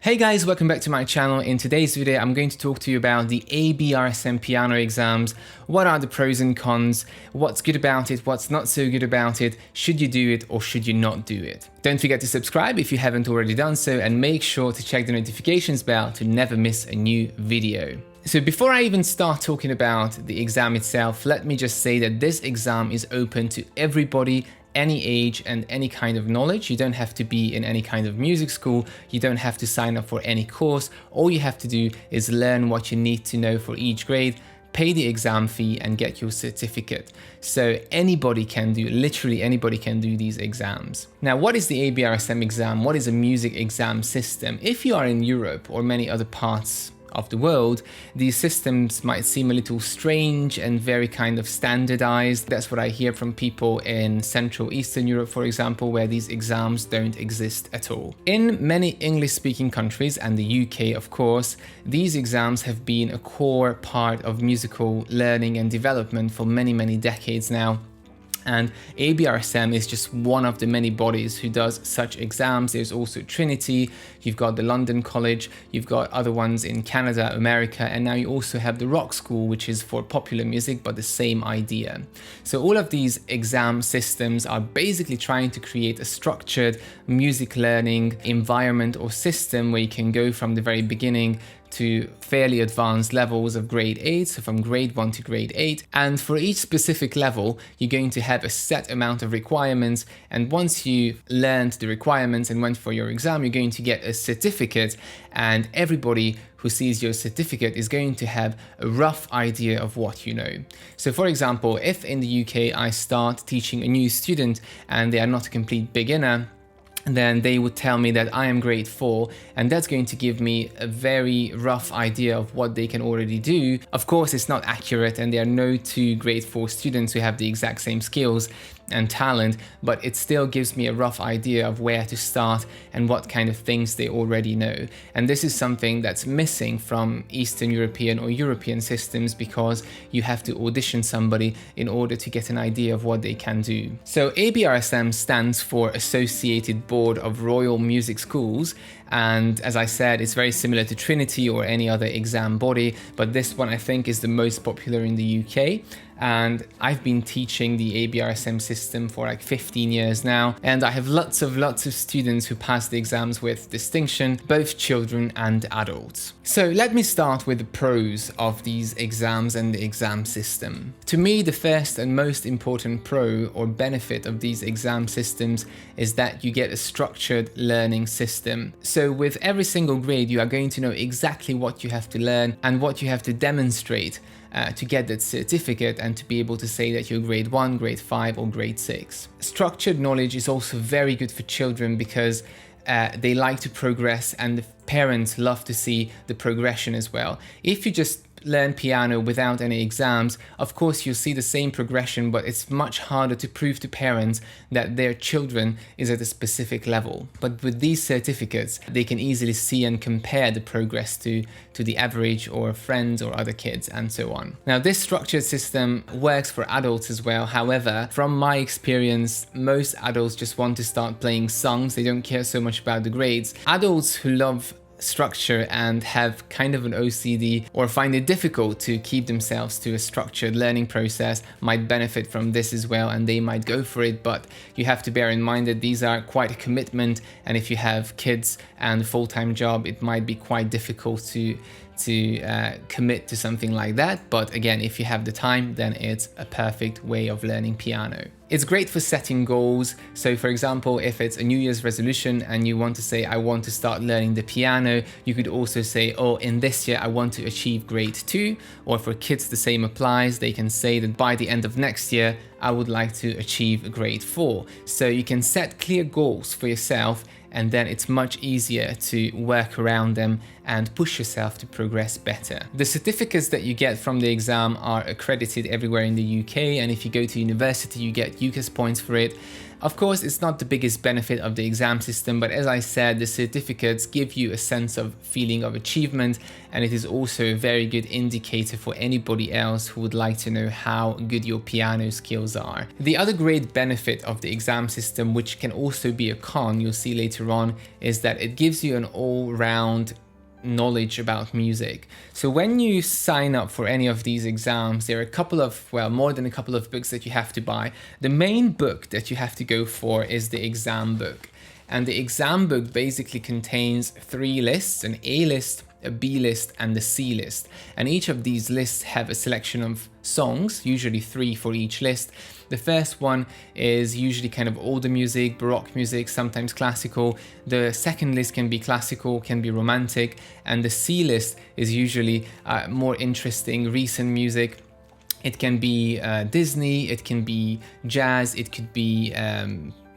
Hey guys, welcome back to my channel. In today's video, I'm going to talk to you about the ABRSM piano exams. What are the pros and cons? What's good about it? What's not so good about it? Should you do it or should you not do it? Don't forget to subscribe if you haven't already done so, and make sure to check the notifications bell to never miss a new video. So before I even start talking about the exam itself, let me just say that this exam is open to everybody, any age and any kind of knowledge. You don't have to be in any kind of music school. You don't have to sign up for any course. All you have to do is learn what you need to know for each grade, pay the exam fee and get your certificate. So anybody can do, literally anybody can do these exams. Now, what is the ABRSM exam? What is a music exam system? If you are in Europe or many other parts of the world, these systems might seem a little strange and very kind of standardized. That's what I hear from people in Central Eastern Europe, for example, where these exams don't exist at all. In many English-speaking countries and the UK, of course, these exams have been a core part of musical learning and development for many, many decades now. And ABRSM is just one of the many bodies who does such exams. There's also Trinity, you've got the London College, you've got other ones in Canada, America, and now you also have the Rock School, which is for popular music, but the same idea. So all of these exam systems are basically trying to create a structured music learning environment or system where you can go from the very beginning to fairly advanced levels of grade 8, so from grade 1 to grade 8. And for each specific level, you're going to have a set amount of requirements. And once you've learned the requirements and went for your exam, you're going to get a certificate. And everybody who sees your certificate is going to have a rough idea of what you know. So for example, if in the UK I start teaching a new student and they are not a complete beginner, then they would tell me that I am grade 4, and that's going to give me a very rough idea of what they can already do. Of course, it's not accurate, and there are no two grade 4 students who have the exact same skills and talent, but it still gives me a rough idea of where to start and what kind of things they already know. And this is something that's missing from Eastern European or European systems, because you have to audition somebody in order to get an idea of what they can do. So ABRSM stands for Associated Board of Royal Music Schools, and as I said, it's very similar to Trinity or any other exam body, but this one I think is the most popular in the UK. And I've been teaching the ABRSM system for like 15 years now, and I have lots of students who pass the exams with distinction, both children and adults. So let me start with the pros of these exams and the exam system. To me, the first and most important pro or benefit of these exam systems is that you get a structured learning system. So with every single grade, you are going to know exactly what you have to learn and what you have to demonstrate to get that certificate and to be able to say that you're grade 1, grade 5 or grade 6. Structured knowledge is also very good for children because they like to progress, and the parents love to see the progression as well. If you just learn piano without any exams, of course you'll see the same progression, but it's much harder to prove to parents that their children is at a specific level. But with these certificates, they can easily see and compare the progress to the average or friends or other kids and so on. Now, this structured system works for adults as well. However, from my experience, most adults just want to start playing songs. They don't care so much about the grades. Adults who love structure and have kind of an OCD or find it difficult to keep themselves to a structured learning process might benefit from this as well, and they might go for it. But you have to bear in mind that these are quite a commitment, and if you have kids and a full-time job, it might be quite difficult to commit to something like that. But again, if you have the time, then it's a perfect way of learning piano. It's great for setting goals. So for example, if it's a New Year's resolution and you want to say, I want to start learning the piano, you could also say, oh, in this year, I want to achieve grade 2. Or for kids, the same applies. They can say that by the end of next year, I would like to achieve grade 4. So you can set clear goals for yourself, and then it's much easier to work around them and push yourself to progress better. The certificates that you get from the exam are accredited everywhere in the UK, and if you go to university, you get UCAS points for it. Of course, it's not the biggest benefit of the exam system, but as I said, the certificates give you a sense of feeling of achievement, and it is also a very good indicator for anybody else who would like to know how good your piano skills are. The other great benefit of the exam system, which can also be a con, you'll see later on, is that it gives you an all-round knowledge about music. So when you sign up for any of these exams, there are a couple of, well, more than a couple of books that you have to buy. The main book that you have to go for is the exam book. And the exam book basically contains 3 lists: an A list, a B list, and the C list. And each of these lists have a selection of songs, usually 3 for each list. The first one is usually kind of older music, Baroque music, sometimes classical. The second list can be classical, can be romantic. And the C list is usually more interesting, recent music. It can be Disney, it can be jazz, it could be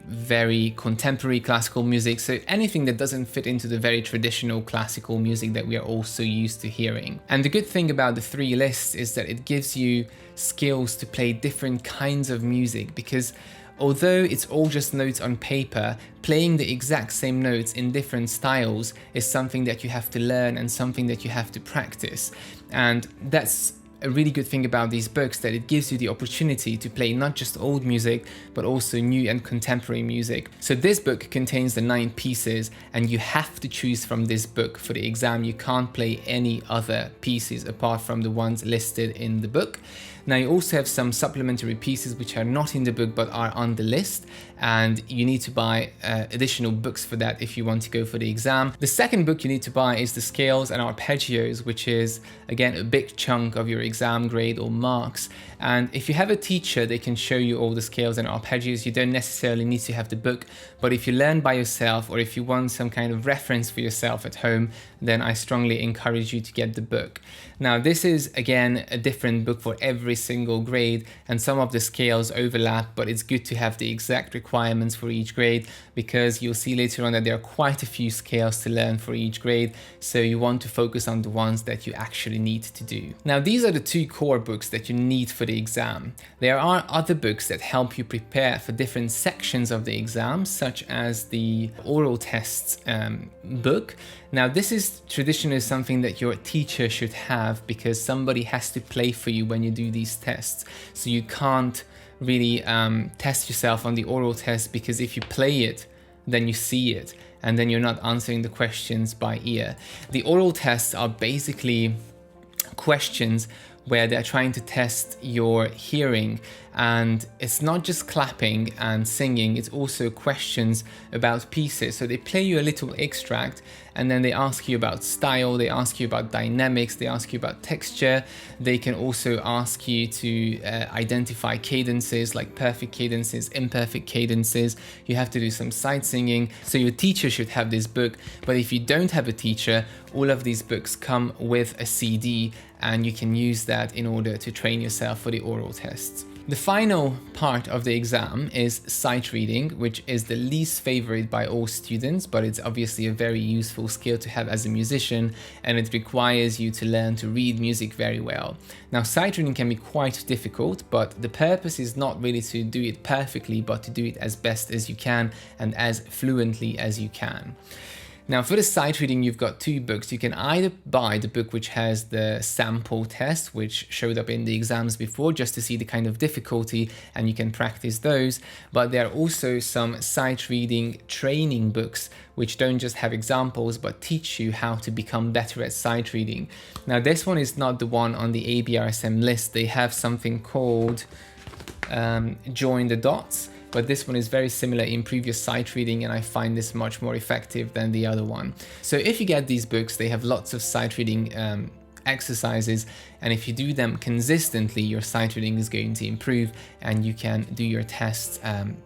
very contemporary classical music, so anything that doesn't fit into the very traditional classical music that we are all so used to hearing. And the good thing about the 3 lists is that it gives you skills to play different kinds of music, because although it's all just notes on paper, playing the exact same notes in different styles is something that you have to learn and something that you have to practice. And that's a really good thing about these books, that it gives you the opportunity to play not just old music, but also new and contemporary music. So this book contains the 9 pieces, and you have to choose from this book for the exam. You can't play any other pieces apart from the ones listed in the book. Now you also have some supplementary pieces which are not in the book but are on the list, and you need to buy additional books for that if you want to go for the exam. The second book you need to buy is the Scales and Arpeggios, which is again a big chunk of your exam grade or marks. And if you have a teacher, they can show you all the scales and arpeggios. You don't necessarily need to have the book, but if you learn by yourself, or if you want some kind of reference for yourself at home, then I strongly encourage you to get the book. Now this is again a different book for every single grade, and some of the scales overlap, but it's good to have the exact requirements for each grade, because you'll see later on that there are quite a few scales to learn for each grade, so you want to focus on the ones that you actually need to do. Now these are the 2 core books that you need for the exam. There are other books that help you prepare for different sections of the exam, such as the oral tests book. Now this is traditionally something that your teacher should have, because somebody has to play for you when you do these tests. So you can't really test yourself on the oral test, because if you play it, then you see it, and then you're not answering the questions by ear. The oral tests are basically questions where they're trying to test your hearing, and it's not just clapping and singing, it's also questions about pieces. So they play you a little extract, and then they ask you about style, they ask you about dynamics, they ask you about texture. They can also ask you to identify cadences, like perfect cadences, imperfect cadences. You have to do some sight singing. So your teacher should have this book, but if you don't have a teacher, all of these books come with a CD, and you can use that in order to train yourself for the oral tests. The final part of the exam is sight reading, which is the least favorite by all students, but it's obviously a very useful skill to have as a musician, and it requires you to learn to read music very well. Now, sight reading can be quite difficult, but the purpose is not really to do it perfectly, but to do it as best as you can and as fluently as you can. Now for the sight reading, you've got 2 books. You can either buy the book which has the sample test, which showed up in the exams before, just to see the kind of difficulty, and you can practice those. But there are also some sight reading training books which don't just have examples but teach you how to become better at sight reading. Now this one is not the one on the ABRSM list. They have something called Join the Dots, but this one is very similar in previous sight reading, and I find this much more effective than the other one. So if you get these books, they have lots of sight reading exercises, and if you do them consistently, your sight reading is going to improve and you can do your tests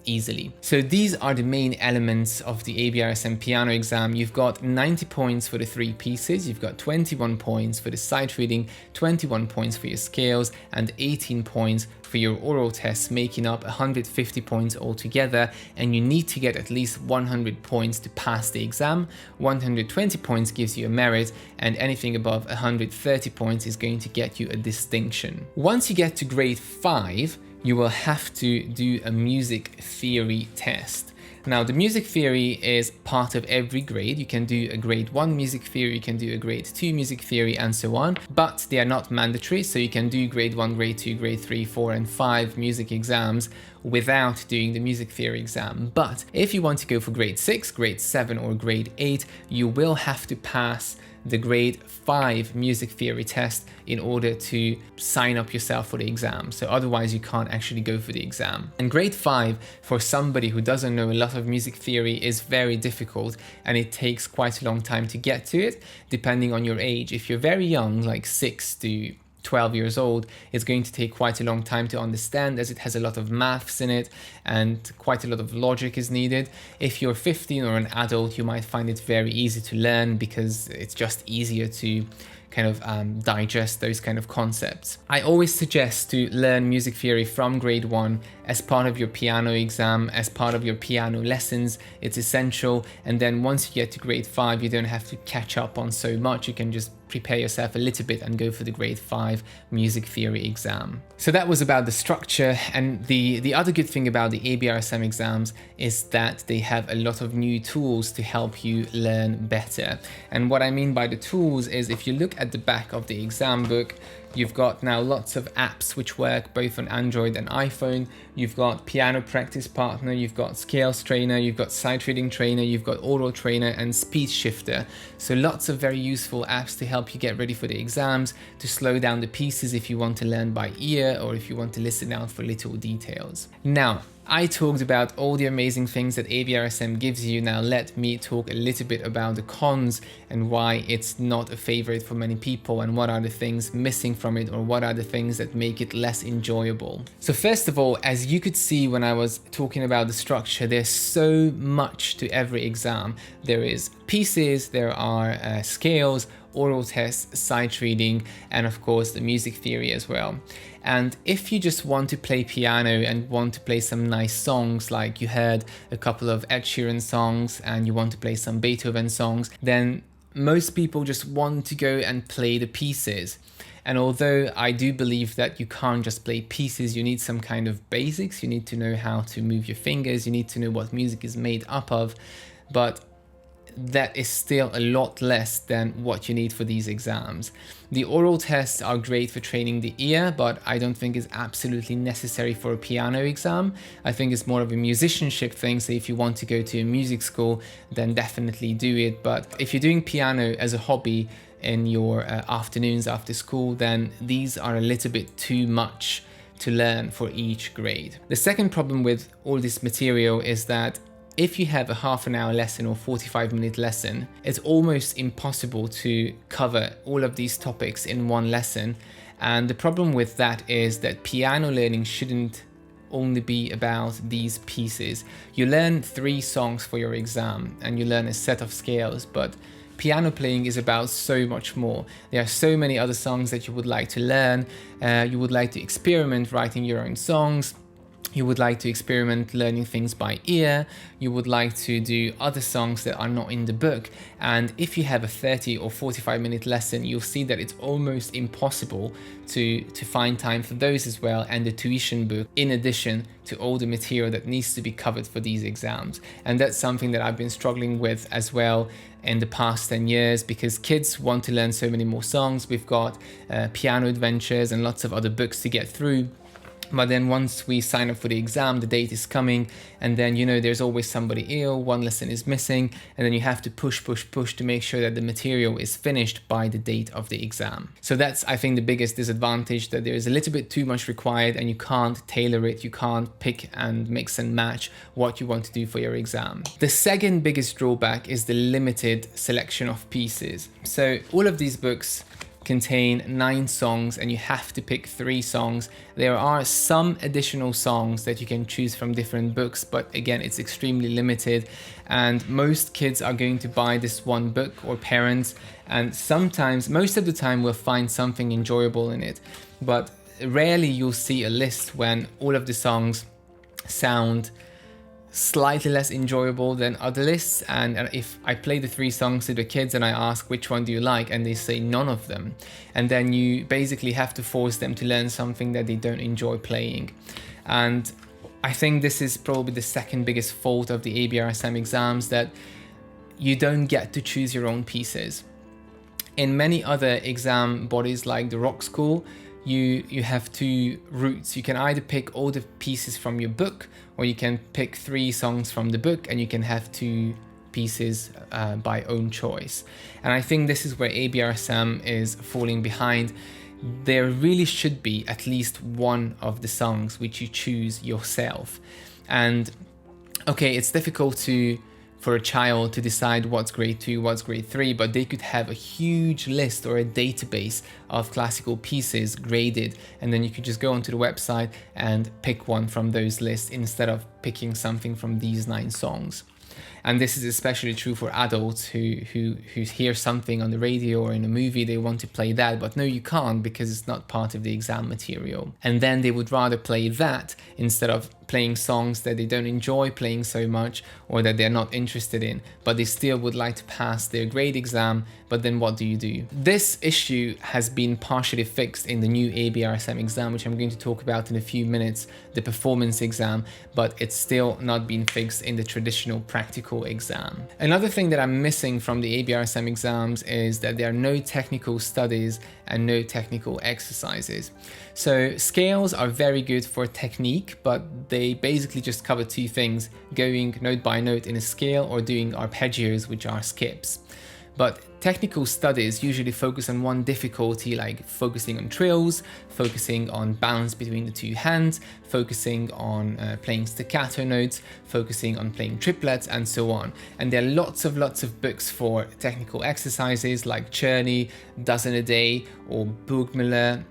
easily. So these are the main elements of the ABRSM piano exam. You've got 90 points for the 3 pieces, you've got 21 points for the sight reading, 21 points for your scales, and 18 points for your oral tests, making up 150 points altogether, and you need to get at least 100 points to pass the exam. 120 points gives you a merit, and anything above 130 points is going to get you a distinction. Once you get to grade 5, you will have to do a music theory test. Now, the music theory is part of every grade. You can do a grade 1 music theory, you can do a grade 2 music theory, and so on, but they are not mandatory. So you can do grade 1, grade 2, grade 3, 4, and 5 music exams without doing the music theory exam. But if you want to go for grade 6, grade 7, or grade 8, you will have to pass the grade 5 music theory test in order to sign up yourself for the exam. So otherwise you can't actually go for the exam. And grade 5, for somebody who doesn't know a lot of music theory, is very difficult, and it takes quite a long time to get to it, depending on your age. If you're very young, like 6 to 12 years old, it's going to take quite a long time to understand, as it has a lot of maths in it and quite a lot of logic is needed. If you're 15 or an adult, you might find it very easy to learn because it's just easier to kind of digest those kind of concepts. I always suggest to learn music theory from grade 1 as part of your piano exam, as part of your piano lessons. It's essential. And then once you get to grade 5, you don't have to catch up on so much. You can just prepare yourself a little bit and go for the grade 5 music theory exam. So that was about the structure. And the other good thing about the ABRSM exams is that they have a lot of new tools to help you learn better. And what I mean by the tools is, if you look at the back of the exam book, you've got now lots of apps which work both on Android and iPhone. You've got Piano Practice Partner, you've got Scales Trainer, you've got Sight Reading Trainer, you've got Oral Trainer and Speed Shifter. So lots of very useful apps to help you get ready for the exams, to slow down the pieces if you want to learn by ear or if you want to listen out for little details. Now, I talked about all the amazing things that ABRSM gives you. Now let me talk a little bit about the cons and why it's not a favorite for many people, and what are the things missing from it, or what are the things that make it less enjoyable. So first of all, as you could see when I was talking about the structure, there's so much to every exam. There is pieces, there are scales, oral tests, sight reading, and of course the music theory as well. And if you just want to play piano and want to play some nice songs, like you heard a couple of Ed Sheeran songs and you want to play some Beethoven songs, then most people just want to go and play the pieces. And although I do believe that you can't just play pieces, you need some kind of basics, you need to know how to move your fingers, you need to know what music is made up of, but that is still a lot less than what you need for these exams. The oral tests are great for training the ear, but I don't think it's absolutely necessary for a piano exam. I think it's more of a musicianship thing, so if you want to go to a music school, then definitely do it. But if you're doing piano as a hobby in your afternoons after school, then these are a little bit too much to learn for each grade. The second problem with all this material is that if you have a half an hour lesson or 45-minute lesson, it's almost impossible to cover all of these topics in one lesson. And the problem with that is that piano learning shouldn't only be about these pieces. You learn 3 songs for your exam and you learn a set of scales, but piano playing is about so much more. There are so many other songs that you would like to learn. You would like to experiment writing your own songs. You would like to experiment learning things by ear. You would like to do other songs that are not in the book. And if you have a 30 or 45-minute lesson, you'll see that it's almost impossible to find time for those as well, and the tuition book, in addition to all the material that needs to be covered for these exams. And that's something that I've been struggling with as well in the past 10 years, because kids want to learn so many more songs. We've got Piano Adventures and lots of other books to get through. But then once we sign up for the exam, the date is coming, and then, you know, there's always somebody ill, one lesson is missing, and then you have to push to make sure that the material is finished by the date of the exam. So that's, I think, the biggest disadvantage, that there is a little bit too much required and you can't tailor it, you can't pick and mix and match what you want to do for your exam. The second biggest drawback is the limited selection of pieces. So all of these books contain 9 songs and you have to pick 3 songs. There are some additional songs that you can choose from different books, but again, it's extremely limited, and most kids are going to buy this one book, or parents, and sometimes, most of the time, we'll find something enjoyable in it, but rarely you'll see a list when all of the songs sound slightly less enjoyable than other lists. And if I play the 3 songs to the kids and I ask which one do you like, and they say none of them, and then you basically have to force them to learn something that they don't enjoy playing. And I think this is probably the second biggest fault of the ABRSM exams, that you don't get to choose your own pieces. In many other exam bodies like the Rock School, you have 2 routes. You can either pick all the pieces from your book, or you can pick 3 songs from the book, and you can have 2 pieces by own choice. And I think this is where ABRSM is falling behind. There really should be at least one of the songs which you choose yourself. And okay, it's difficult for a child to decide what's grade 2, what's grade 3, but they could have a huge list or a database of classical pieces graded, and then you could just go onto the website and pick one from those lists instead of picking something from these 9 songs. And this is especially true for adults who hear something on the radio or in a movie, they want to play that, but no, you can't, because it's not part of the exam material. And then they would rather play that instead of playing songs that they don't enjoy playing so much, or that they're not interested in, but they still would like to pass their grade exam. But then what do? This issue has been partially fixed in the new ABRSM exam, which I'm going to talk about in a few minutes, the performance exam, but it's still not been fixed in the traditional practical exam. Another thing that I'm missing from the ABRSM exams is that there are no technical studies and no technical exercises. So scales are very good for technique, but they basically just cover 2 things: going note by note in a scale, or doing arpeggios, which are skips. But technical studies usually focus on one difficulty, like focusing on trills, focusing on balance between the 2 hands, focusing on playing staccato notes, focusing on playing triplets, and so on. And there are lots of books for technical exercises like Czerny, Dozen a Day, or Burgmüller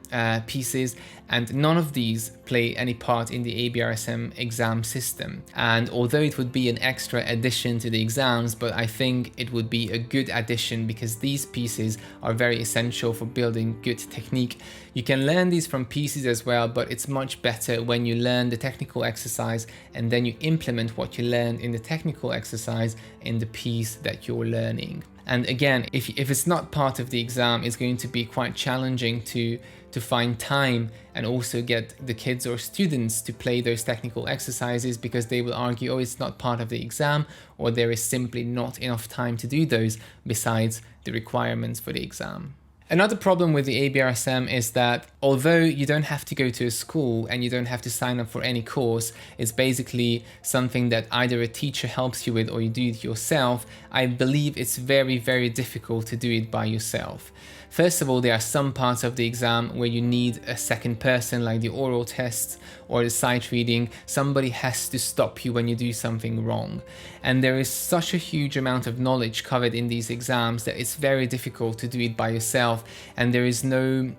pieces, and none of these play any part in the ABRSM exam system. And although it would be an extra addition to the exams, but I think it would be a good addition, because these pieces are very essential for building good technique. You can learn these from pieces as well, but it's much better when you learn the technical exercise and then you implement what you learned in the technical exercise in the piece that you're learning. And again, if it's not part of the exam, it's going to be quite challenging to find time and also get the kids or students to play those technical exercises, because they will argue, oh, it's not part of the exam, or there is simply not enough time to do those besides the requirements for the exam. Another problem with the ABRSM is that although you don't have to go to a school and you don't have to sign up for any course, it's basically something that either a teacher helps you with or you do it yourself. I believe it's very, very difficult to do it by yourself. First of all, there are some parts of the exam where you need a second person, like the oral tests or the sight reading. Somebody has to stop you when you do something wrong. And there is such a huge amount of knowledge covered in these exams that it's very difficult to do it by yourself. And there is no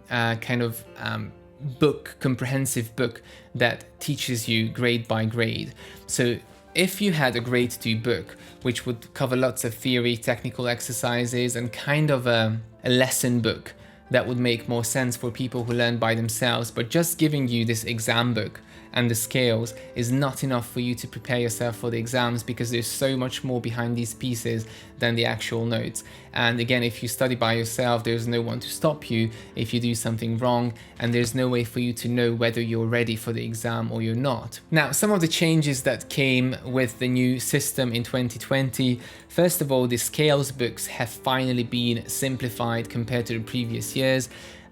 comprehensive book that teaches you grade by grade. So if you had a grade 2 book, which would cover lots of theory, technical exercises, and kind of a lesson book, that would make more sense for people who learn by themselves. But just giving you this exam book and the scales is not enough for you to prepare yourself for the exams, because there's so much more behind these pieces than the actual notes. And again, if you study by yourself, there's no one to stop you if you do something wrong, and there's no way for you to know whether you're ready for the exam or you're not. Now, some of the changes that came with the new system in 2020, first of all, the scales books have finally been simplified compared to the previous years.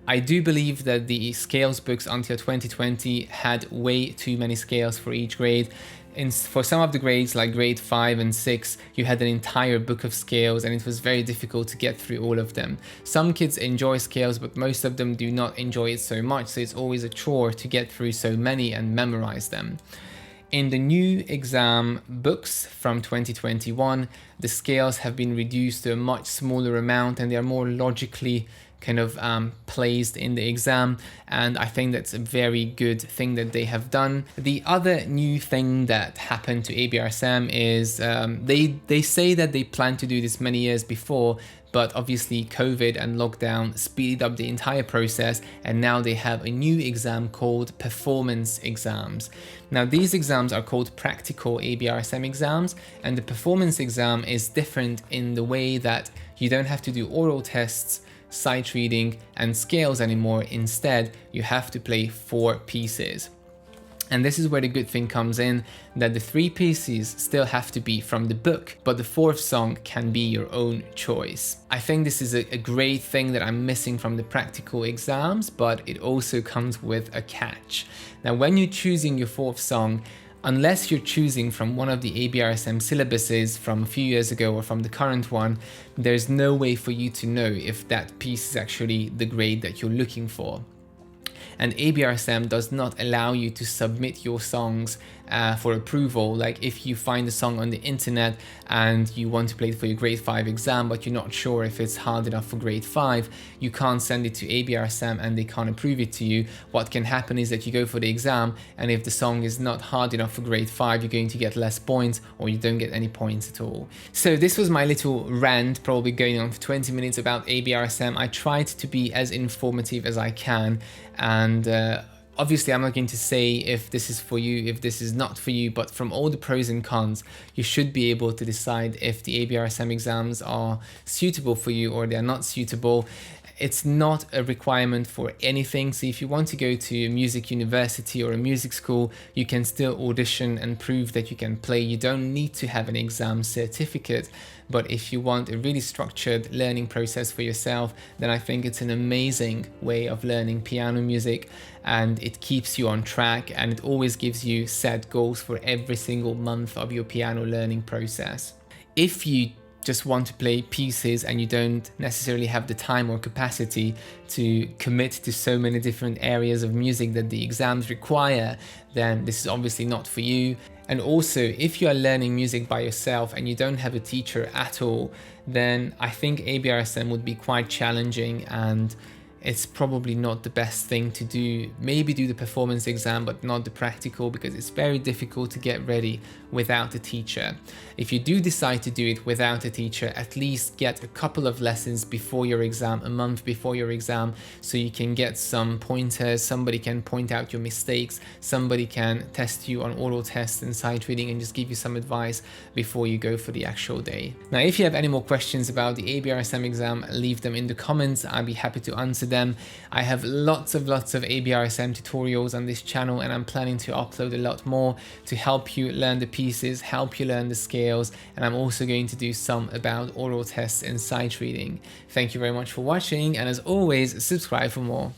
I do believe that the scales books until 2020 had way too many scales for each grade. For some of the grades, like grade 5 and 6, you had an entire book of scales, and it was very difficult to get through all of them. Some kids enjoy scales, but most of them do not enjoy it so much, so it's always a chore to get through so many and memorize them. In the new exam books from 2021, the scales have been reduced to a much smaller amount, and they are more logically placed in the exam, and I think that's a very good thing that they have done. The other new thing that happened to ABRSM is they say that they plan to do this many years before, but obviously COVID and lockdown speeded up the entire process, and now they have a new exam called performance exams. Now these exams are called practical ABRSM exams, and the performance exam is different in the way that you don't have to do oral tests, sight reading and scales anymore. Instead, you have to play 4 pieces. And this is where the good thing comes in, that the 3 pieces still have to be from the book, but the 4th song can be your own choice. I think this is a great thing that I'm missing from the practical exams, but it also comes with a catch. Now, when you're choosing your 4th song, unless you're choosing from one of the ABRSM syllabuses from a few years ago or from the current one, there's no way for you to know if that piece is actually the grade that you're looking for. And ABRSM does not allow you to submit your songs for approval. Like if you find a song on the internet and you want to play it for your grade 5 exam, but you're not sure if it's hard enough for grade 5, you can't send it to ABRSM and they can't approve it to you. What can happen is that you go for the exam, and if the song is not hard enough for grade 5, you're going to get less points, or you don't get any points at all. So this was my little rant, probably going on for 20 minutes about ABRSM. I tried to be as informative as I can, and obviously I'm not going to say if this is for you, if this is not for you, but from all the pros and cons, you should be able to decide if the ABRSM exams are suitable for you or they're not suitable. It's not a requirement for anything. So if you want to go to a music university or a music school, you can still audition and prove that you can play. You don't need to have an exam certificate. But if you want a really structured learning process for yourself, then I think it's an amazing way of learning piano music, and it keeps you on track, and it always gives you set goals for every single month of your piano learning process. If you just want to play pieces and you don't necessarily have the time or capacity to commit to so many different areas of music that the exams require, then this is obviously not for you. And also, if you are learning music by yourself and you don't have a teacher at all, then I think ABRSM would be quite challenging, and it's probably not the best thing to do. Maybe do the performance exam, but not the practical, because it's very difficult to get ready without a teacher. If you do decide to do it without a teacher, at least get a couple of lessons before your exam, a month before your exam, so you can get some pointers. Somebody can point out your mistakes. Somebody can test you on oral tests and sight reading and just give you some advice before you go for the actual day. Now, if you have any more questions about the ABRSM exam, leave them in the comments. I'd be happy to answer them. I have lots of ABRSM tutorials on this channel, and I'm planning to upload a lot more to help you learn the pieces, help you learn the scales, and I'm also going to do some about oral tests and sight reading. Thank you very much for watching, and as always, subscribe for more.